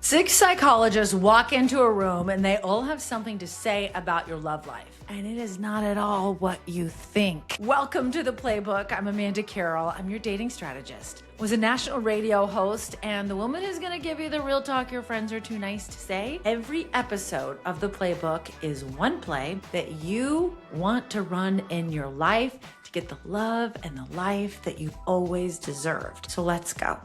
6 psychologists walk into a room and they all have something to say about your love life. And it is not at all what you think. Welcome to The Playbook. I'm Amanda Carroll. I'm your dating strategist. Was a national radio host and the woman who's gonna give you the real talk your friends are too nice to say. Every episode of The Playbook is one play that you want to run in your life to get the love and the life that you've always deserved. So let's go.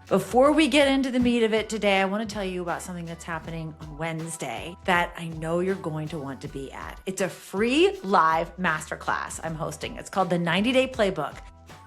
Before we get into the meat of it today, I want to tell you about something that's happening on Wednesday that I know you're going to want to be at. It's a free live masterclass I'm hosting. It's called the 90-Day Playbook,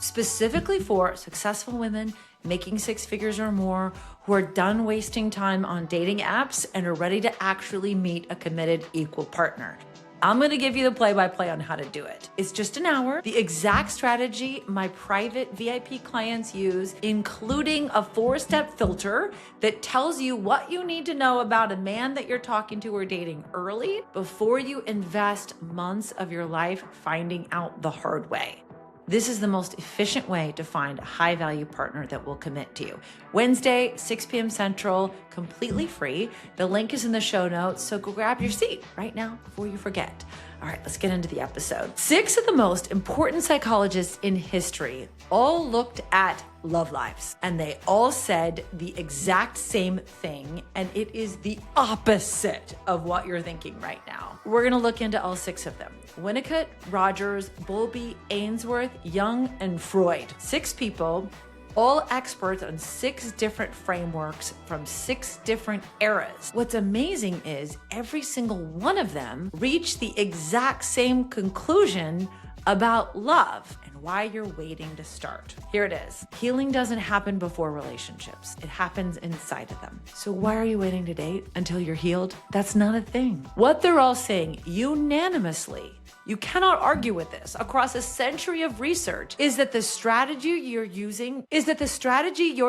specifically for successful women making 6 figures or more who are done wasting time on dating apps and are ready to actually meet a committed equal partner. I'm going to give you the play-by-play on how to do it. It's just an hour. The exact strategy my private VIP clients use, including a 4-step filter that tells you what you need to know about a man that you're talking to or dating early before you invest months of your life finding out the hard way. This is the most efficient way to find a high-value partner that will commit to you. Wednesday, 6 p.m. Central, completely free. The link is in the show notes, so go grab your seat right now before you forget. All right, let's get into the episode. 6 of the most important psychologists in history all looked at love lives, and they all said the exact same thing, and it is the opposite of what you're thinking right now. We're gonna look into all 6 of them. Winnicott, Rogers, Bowlby, Ainsworth, Jung, and Freud. 6 people, all experts on 6 different frameworks from 6 different eras. What's amazing is every single one of them reached the exact same conclusion about love and why you're waiting to start. Here it is. Healing doesn't happen before relationships. It happens inside of them. So why are you waiting to date until you're healed? That's not a thing. What they're all saying unanimously, you cannot argue with this across a century of research, is that the strategy you're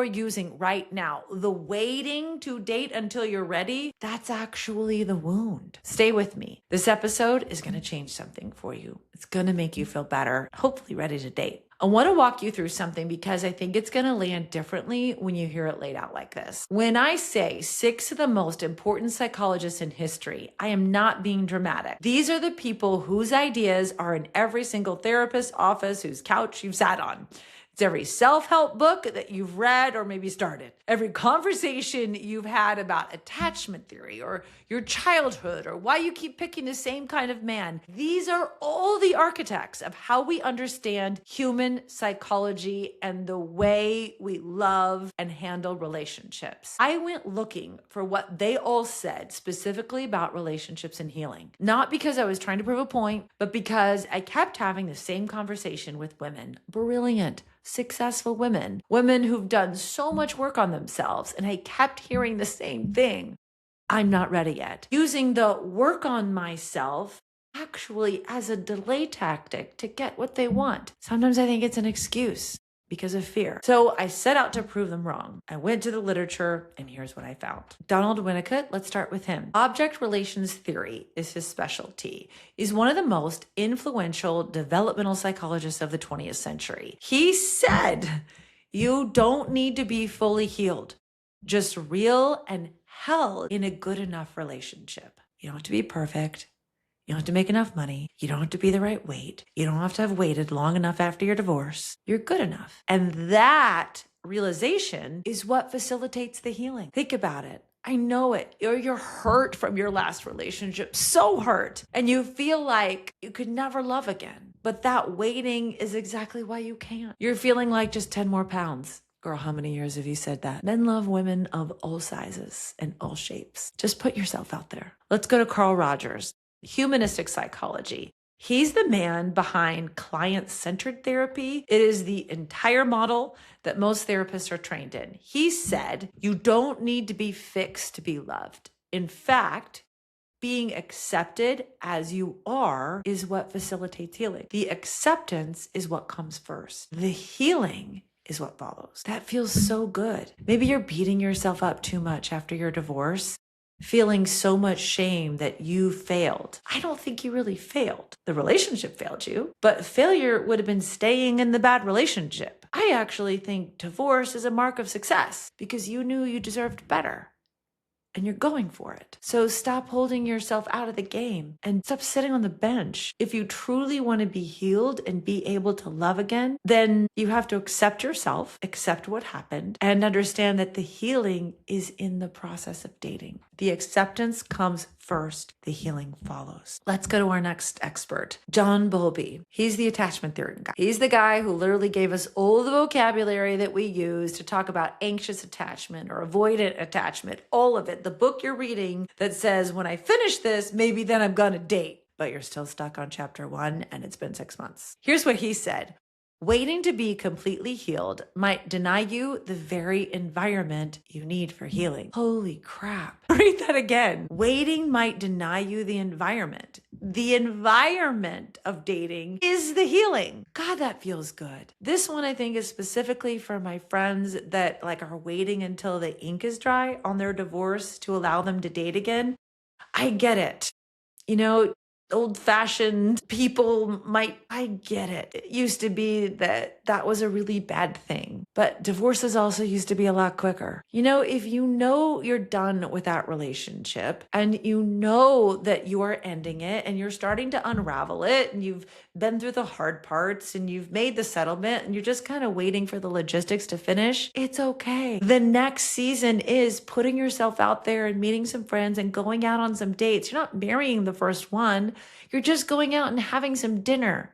using right now, the waiting to date until you're ready, that's actually the wound. Stay with me. This episode is going to change something for you. It's going to make you feel better, hopefully ready to date. I want to walk you through something because I think it's going to land differently when you hear it laid out like this. When I say 6 of the most important psychologists in history, I am not being dramatic. These are the people whose ideas are in every single therapist's office whose couch you've sat on. It's every self-help book that you've read or maybe started. Every conversation you've had about attachment theory or your childhood or why you keep picking the same kind of man. These are all the architects of how we understand human psychology and the way we love and handle relationships. I went looking for what they all said specifically about relationships and healing. Not because I was trying to prove a point, but because I kept having the same conversation with women. Brilliant, successful women who've done so much work on themselves, and I kept hearing the same thing. I'm not ready yet. Using the work on myself actually as a delay tactic to get what they want. Sometimes I think it's an excuse because of fear. So I set out to prove them wrong. I went to the literature and here's what I found. Donald Winnicott, let's start with him. Object relations theory is his specialty. He's one of the most influential developmental psychologists of the 20th century. He said, you don't need to be fully healed, just real and held in a good enough relationship. You don't have to be perfect. You don't have to make enough money. You don't have to be the right weight. You don't have to have waited long enough after your divorce. You're good enough. And that realization is what facilitates the healing. Think about it. I know it. You're hurt from your last relationship, so hurt. And you feel like you could never love again. But that waiting is exactly why you can't. You're feeling like just 10 more pounds. Girl, how many years have you said that? Men love women of all sizes and all shapes. Just put yourself out there. Let's go to Carl Rogers. Humanistic psychology. He's the man behind client-centered therapy. It is the entire model that most therapists are trained in. He said, you don't need to be fixed to be loved. In fact, being accepted as you are is what facilitates healing. The acceptance is what comes first. The healing is what follows. That feels so good. Maybe you're beating yourself up too much after your divorce, feeling so much shame that you failed. I don't think you really failed. The relationship failed you, but failure would have been staying in the bad relationship. I actually think divorce is a mark of success because you knew you deserved better. and you're going for it. So stop holding yourself out of the game and stop sitting on the bench. If you truly want to be healed and be able to love again, then you have to accept yourself, accept what happened, and understand that the healing is in the process of dating. The acceptance comes first, the healing follows. Let's go to our next expert, John Bowlby. He's the attachment theory guy. He's the guy who literally gave us all the vocabulary that we use to talk about anxious attachment or avoidant attachment, all of it. The book you're reading that says, when I finish this, maybe then I'm going to date, but you're still stuck on chapter 1 and it's been 6 months. Here's what he said. Waiting to be completely healed might deny you the very environment you need for healing. Holy crap. Read that again. Waiting might deny you the environment. The environment of dating is the healing. God, that feels good. This one I think is specifically for my friends that are waiting until the ink is dry on their divorce to allow them to date again. I get it. Old-fashioned people I get it. It used to be that was a really bad thing, but divorces also used to be a lot quicker. If you know you're done with that relationship and you know that you are ending it and you're starting to unravel it and you've been through the hard parts and you've made the settlement and you're just kind of waiting for the logistics to finish, it's okay. The next season is putting yourself out there and meeting some friends and going out on some dates. You're not marrying the first one. You're just going out and having some dinner.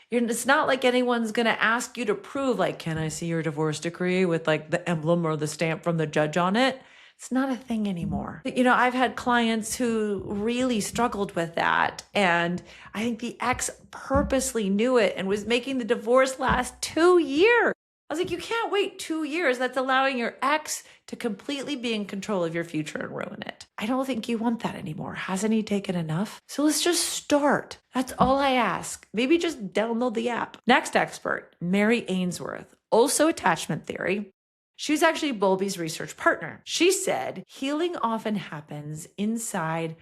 It's not like anyone's going to ask you to prove, can I see your divorce decree with the emblem or the stamp from the judge on it? It's not a thing anymore. I've had clients who really struggled with that. And I think the ex purposely knew it and was making the divorce last 2 years. I was like, you can't wait 2 years. That's allowing your ex to completely be in control of your future and ruin it. I don't think you want that anymore. Hasn't he taken enough? So let's just start. That's all I ask. Maybe just download the app. Next expert, Mary Ainsworth, also attachment theory. She was actually Bowlby's research partner. She said, healing often happens inside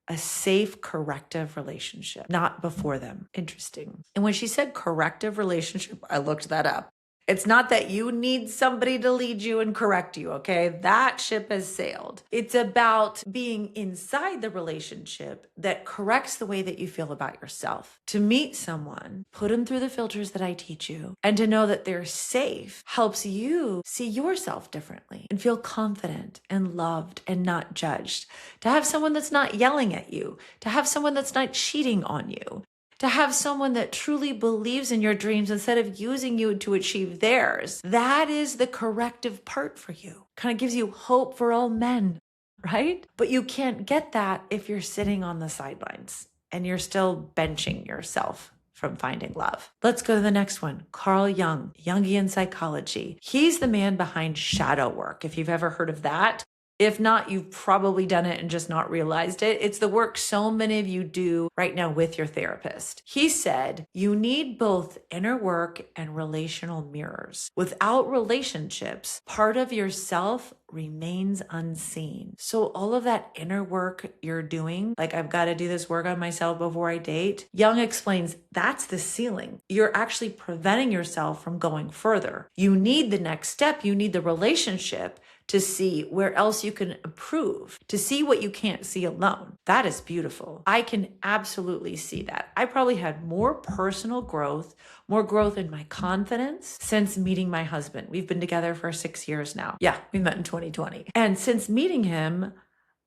a safe corrective relationship, not before them. Interesting. And when she said corrective relationship, I looked that up. It's not that you need somebody to lead you and correct you, okay? That ship has sailed. It's about being inside the relationship that corrects the way that you feel about yourself. To meet someone, put them through the filters that I teach you, and to know that they're safe helps you see yourself differently and feel confident and loved and not judged. To have someone that's not yelling at you, to have someone that's not cheating on you, to have someone that truly believes in your dreams instead of using you to achieve theirs. That is the corrective part for you. Kind of gives you hope for all men, right? But you can't get that if you're sitting on the sidelines and you're still benching yourself from finding love. Let's go to the next one. Carl Jung, Jungian psychology. He's the man behind shadow work. If you've ever heard of that, if not, you've probably done it and just not realized it. It's the work so many of you do right now with your therapist. He said, you need both inner work and relational mirrors. Without relationships, part of yourself remains unseen. So all of that inner work you're doing, I've got to do this work on myself before I date. Jung explains that's the ceiling. You're actually preventing yourself from going further. You need the next step. You need the relationship to see where else you can improve, to see what you can't see alone. That is beautiful. I can absolutely see that. I probably had more personal growth, more growth in my confidence since meeting my husband. We've been together for 6 years now. Yeah, we met in 2020. And since meeting him,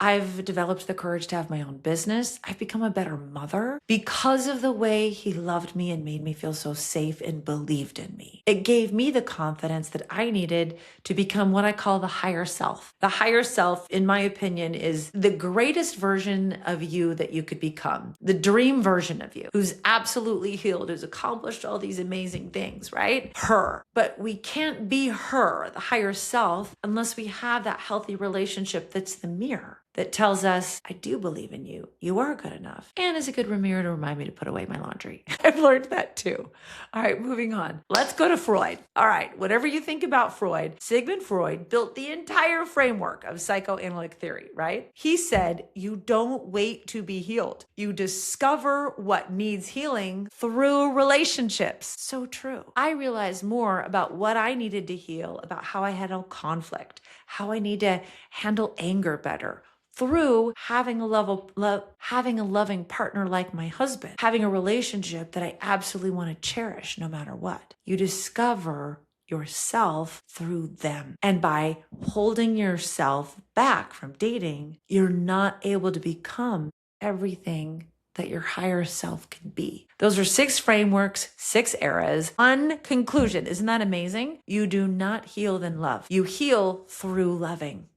I've developed the courage to have my own business. I've become a better mother because of the way he loved me and made me feel so safe and believed in me. It gave me the confidence that I needed to become what I call the higher self. The higher self, in my opinion, is the greatest version of you that you could become. The dream version of you, who's absolutely healed, who's accomplished all these amazing things, right? Her. But we can't be her, the higher self, unless we have that healthy relationship that's the mirror. that tells us, I do believe in you. You are good enough. And is a good mirror to remind me to put away my laundry. I've learned that too. All right, moving on. Let's go to Freud. All right, whatever you think about Freud, Sigmund Freud built the entire framework of psychoanalytic theory, right? He said, you don't wait to be healed. You discover what needs healing through relationships. So true. I realized more about what I needed to heal, about how I handle conflict, how I need to handle anger better, through having a loving partner like my husband, having a relationship that I absolutely want to cherish no matter what. You discover yourself through them. And by holding yourself back from dating, you're not able to become everything that your higher self can be. Those are 6 frameworks, 6 eras. One conclusion. Isn't that amazing? You do not heal in love. You heal through loving.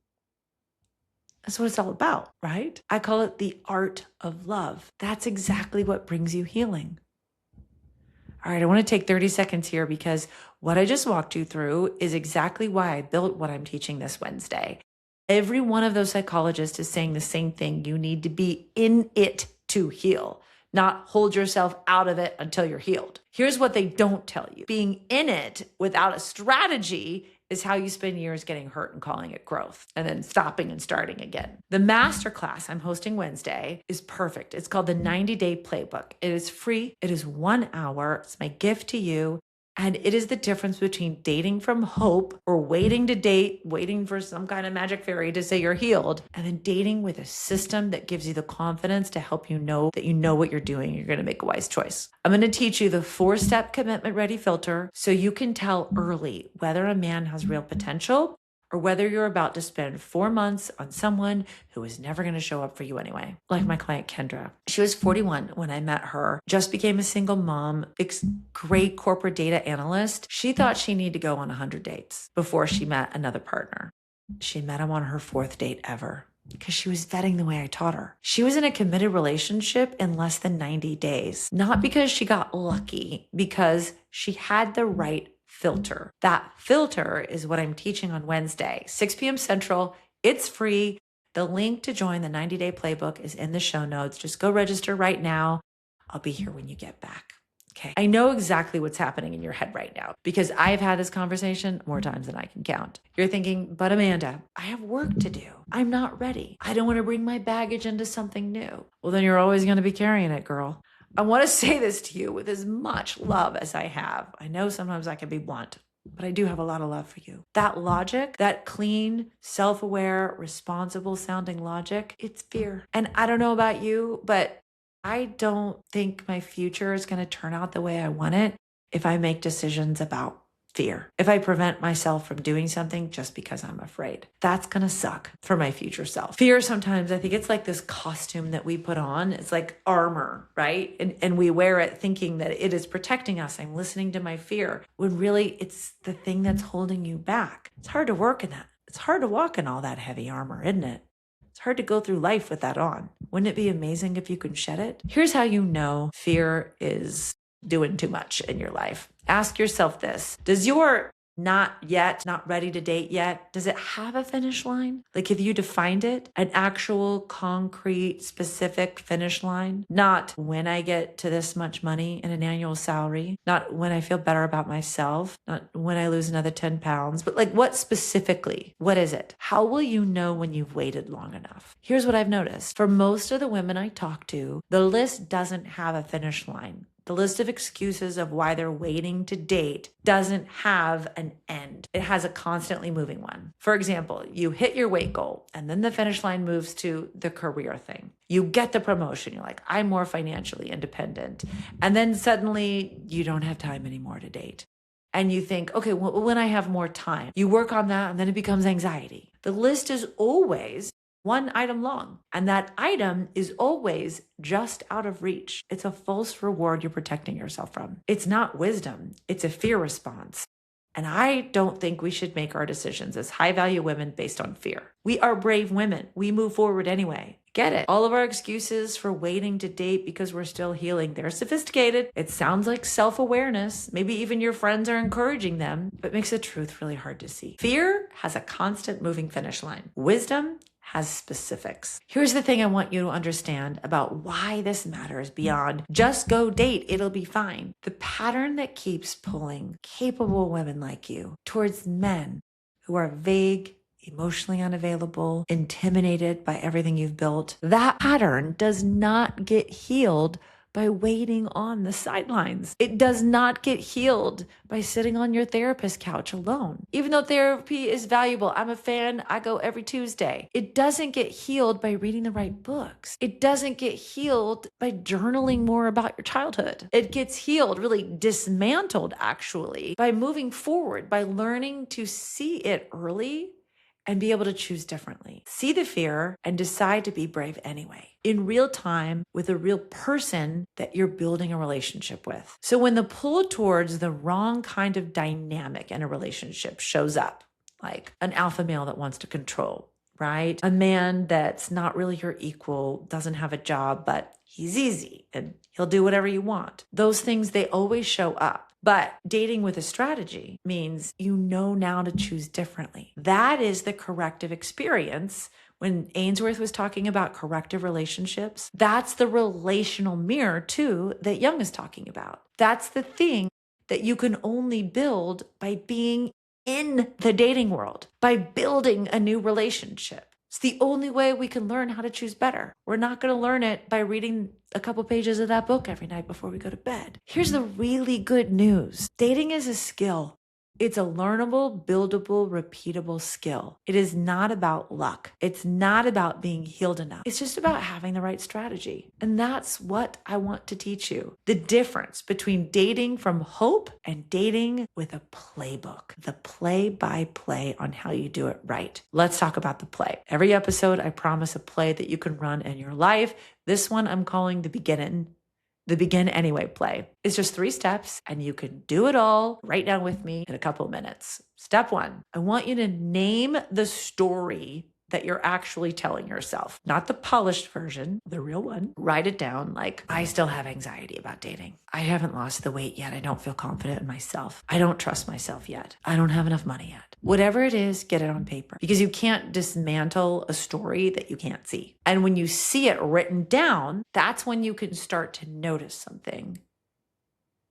That's what it's all about, right? I call it the art of love. That's exactly what brings you healing. All right, I want to take 30 seconds here because what I just walked you through is exactly why I built what I'm teaching this Wednesday. Every one of those psychologists is saying the same thing. You need to be in it to heal, not hold yourself out of it until you're healed. Here's what they don't tell you. Being in it without a strategy is how you spend years getting hurt and calling it growth and then stopping and starting again. The masterclass I'm hosting Wednesday is perfect. It's called the 90-Day Playbook. It is free. It is 1 hour. It's my gift to you. And it is the difference between dating from hope or waiting to date, waiting for some kind of magic fairy to say you're healed, and then dating with a system that gives you the confidence to help you know that you know what you're doing. You're going to make a wise choice. I'm going to teach you the 4-step commitment ready filter so you can tell early whether a man has real potential or whether you're about to spend 4 months on someone who is never going to show up for you anyway. Like my client, Kendra. She was 41 when I met her, just became a single mom, great corporate data analyst. She thought she needed to go on 100 dates before she met another partner. She met him on her 4th date ever because she was vetting the way I taught her. She was in a committed relationship in less than 90 days, not because she got lucky, because she had the right filter. That filter is what I'm teaching on Wednesday, 6 p.m. Central. It's free. The link to join the 90-Day Playbook is in the show notes. Just go register right now. I'll be here when you get back. Okay. I know exactly what's happening in your head right now because I've had this conversation more times than I can count. You're thinking, but Amanda, I have work to do. I'm not ready. I don't want to bring my baggage into something new. Well, then you're always going to be carrying it, girl. I want to say this to you with as much love as I have. I know sometimes I can be blunt, but I do have a lot of love for you. That logic, that clean, self-aware, responsible sounding logic, it's fear. And I don't know about you, but I don't think my future is going to turn out the way I want it if I make decisions about fear. If I prevent myself from doing something just because I'm afraid, that's going to suck for my future self. Fear sometimes, I think it's like this costume that we put on. It's like armor, right? And we wear it thinking that it is protecting us. I'm listening to my fear when really it's the thing that's holding you back. It's hard to work in that. It's hard to walk in all that heavy armor, isn't it? It's hard to go through life with that on. Wouldn't it be amazing if you could shed it? Here's how you know fear is doing too much in your life. Ask yourself this. Does your not ready to date yet, does it have a finish line? Like, have you defined it? An actual concrete, specific finish line? Not when I get to this much money in an annual salary, not when I feel better about myself, not when I lose another 10 pounds, but like what specifically? What is it? How will you know when you've waited long enough? Here's what I've noticed. For most of the women I talk to, the list doesn't have a finish line. The list of excuses of why they're waiting to date doesn't have an end. It has a constantly moving one. For example, you hit your weight goal and then the finish line moves to the career thing. You get the promotion. You're like, I'm more financially independent. And then suddenly you don't have time anymore to date. And you think, okay, well, when I have more time, you work on that and then it becomes anxiety. The list is always one item long. And that item is always just out of reach. It's a false reward you're protecting yourself from. It's not wisdom. It's a fear response. And I don't think we should make our decisions as high value women based on fear. We are brave women. We move forward anyway. Get it? All of our excuses for waiting to date because we're still healing, they're sophisticated. It sounds like self-awareness. Maybe even your friends are encouraging them, but makes the truth really hard to see. Fear has a constant moving finish line. Wisdom has specifics. Here's the thing I want you to understand about why this matters beyond just go date, it'll be fine. The pattern that keeps pulling capable women like you towards men who are vague, emotionally unavailable, intimidated by everything you've built, that pattern does not get healed by waiting on the sidelines. It does not get healed by sitting on your therapist couch alone. Even though therapy is valuable, I'm a fan, I go every Tuesday. It doesn't get healed by reading the right books. It doesn't get healed by journaling more about your childhood. It gets healed, really dismantled actually, by moving forward, by learning to see it early and be able to choose differently. See the fear and decide to be brave anyway, in real time with a real person that you're building a relationship with. So when the pull towards the wrong kind of dynamic in a relationship shows up, like an alpha male that wants to control, right? A man that's not really your equal, doesn't have a job, but he's easy and he'll do whatever you want. Those things, they always show up. But dating with a strategy means you know now to choose differently. That is the corrective experience. When Ainsworth was talking about corrective relationships, that's the relational mirror too that Jung is talking about. That's the thing that you can only build by being in the dating world, by building a new relationship. It's the only way we can learn how to choose better. We're not going to learn it by reading a couple pages of that book every night before we go to bed. Here's the really good news. Dating is a skill. It's a learnable, buildable, repeatable skill. It is not about luck. It's not about being healed enough. It's just about having the right strategy. And that's what I want to teach you. The difference between dating from hope and dating with a playbook, the play-by-play on how you do it right. Let's talk about the play. Every episode, I promise a play that you can run in your life. This one I'm calling the Begin Anyway play. It's just 3 steps and you can do it all right now with me in a couple of minutes. Step 1, I want you to name the story that you're actually telling yourself, not the polished version, the real one. Write it down like, I still have anxiety about dating. I haven't lost the weight yet. I don't feel confident in myself. I don't trust myself yet. I don't have enough money yet. Whatever it is, get it on paper because you can't dismantle a story that you can't see. And when you see it written down, that's when you can start to notice something.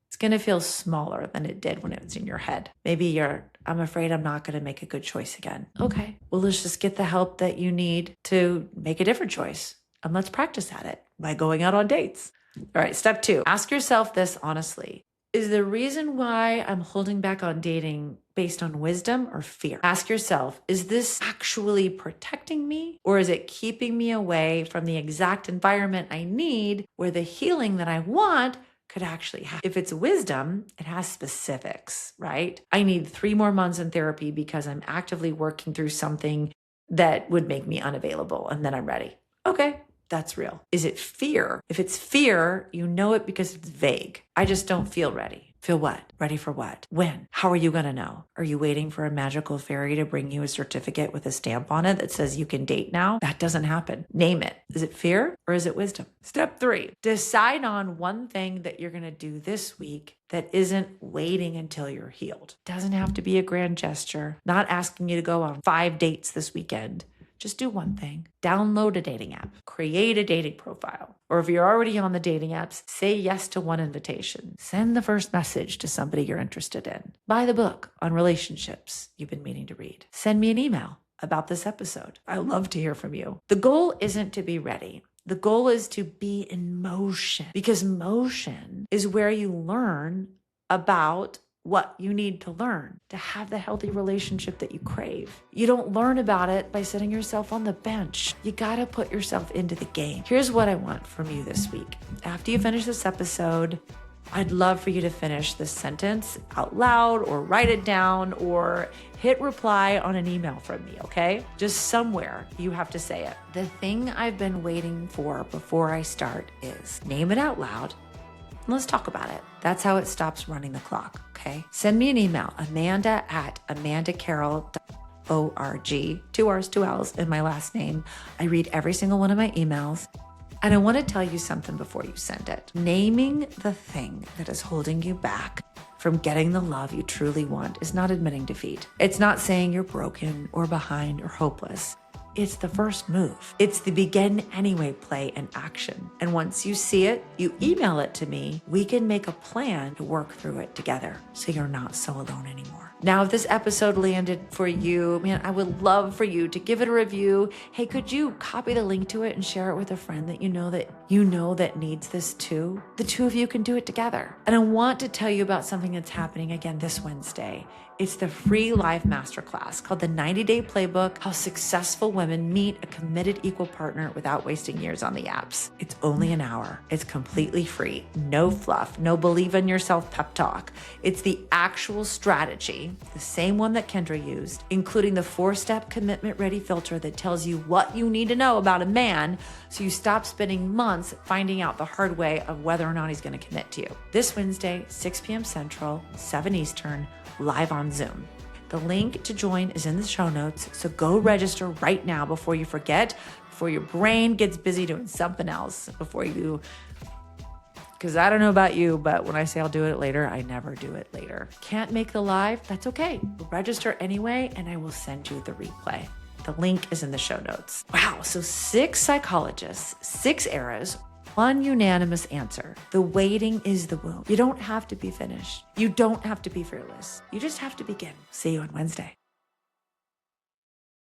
It's going to feel smaller than it did when it was in your head. Maybe I'm afraid I'm not going to make a good choice again. Okay, well, let's just get the help that you need to make a different choice. And let's practice at it by going out on dates. All right, step 2, ask yourself this honestly. Is the reason why I'm holding back on dating based on wisdom or fear? Ask yourself, is this actually protecting me or is it keeping me away from the exact environment I need where the healing that I want could actually happen? If it's wisdom, it has specifics, right? I need 3 more months in therapy because I'm actively working through something that would make me unavailable and then I'm ready. Okay, that's real. Is it fear? If it's fear, you know it because it's vague. I just don't feel ready. Feel what? Ready for what? When? How are you going to know? Are you waiting for a magical fairy to bring you a certificate with a stamp on it that says you can date now? That doesn't happen. Name it. Is it fear or is it wisdom? Step 3, decide on one thing that you're going to do this week that isn't waiting until you're healed. Doesn't have to be a grand gesture. Not asking you to go on 5 dates this weekend. Just do one thing. Download a dating app. Create a dating profile. Or if you're already on the dating apps, say yes to one invitation. Send the first message to somebody you're interested in. Buy the book on relationships you've been meaning to read. Send me an email about this episode. I love to hear from you. The goal isn't to be ready. The goal is to be in motion because motion is where you learn about what you need to learn to have the healthy relationship that you crave. You don't learn about it by sitting yourself on the bench. You gotta put yourself into the game. Here's what I want from you this week. After you finish this episode, I'd love for you to finish this sentence out loud or write it down or hit reply on an email from me, okay? Just somewhere you have to say it. The thing I've been waiting for before I start is name it out loud. Let's talk about it. That's how it stops running the clock, okay? Send me an email, amanda@amandacarroll.org. 2 R's, 2 L's in my last name. I read every single one of my emails. And I want to tell you something before you send it. Naming the thing that is holding you back from getting the love you truly want is not admitting defeat. It's not saying you're broken or behind or hopeless. it's the first move. It's the begin anyway play in action. And once you see it, you email it to me. We can make a plan to work through it together so you're not so alone anymore. Now, if this episode landed for you, man, I would love for you to give it a review. Hey, could you copy the link to it and share it with a friend that you know that needs this too? The two of you can do it together. And I want to tell you about something that's happening again this Wednesday. It's the free live masterclass called the 90-Day Playbook, How Successful Women Meet a Committed Equal Partner Without Wasting Years on the Apps. It's only an hour. It's completely free. No fluff, no believe in yourself pep talk. It's the actual strategy, the same one that Kendra used, including the 4-step commitment ready filter that tells you what you need to know about a man so you stop spending months finding out the hard way of whether or not he's going to commit to you. This Wednesday, 6 p.m. Central, 7 Eastern, live on Zoom. The link to join is in the show notes, so go register right now before you forget, before your brain gets busy doing something else, because I don't know about you, but when I say I'll do it later, I never do it later. Can't make the live? That's okay. Register anyway, and I will send you the replay. The link is in the show notes. Wow, so 6 psychologists, 6 eras, 1 unanimous answer. The waiting is the womb. You don't have to be finished. You don't have to be fearless. You just have to begin. See you on Wednesday.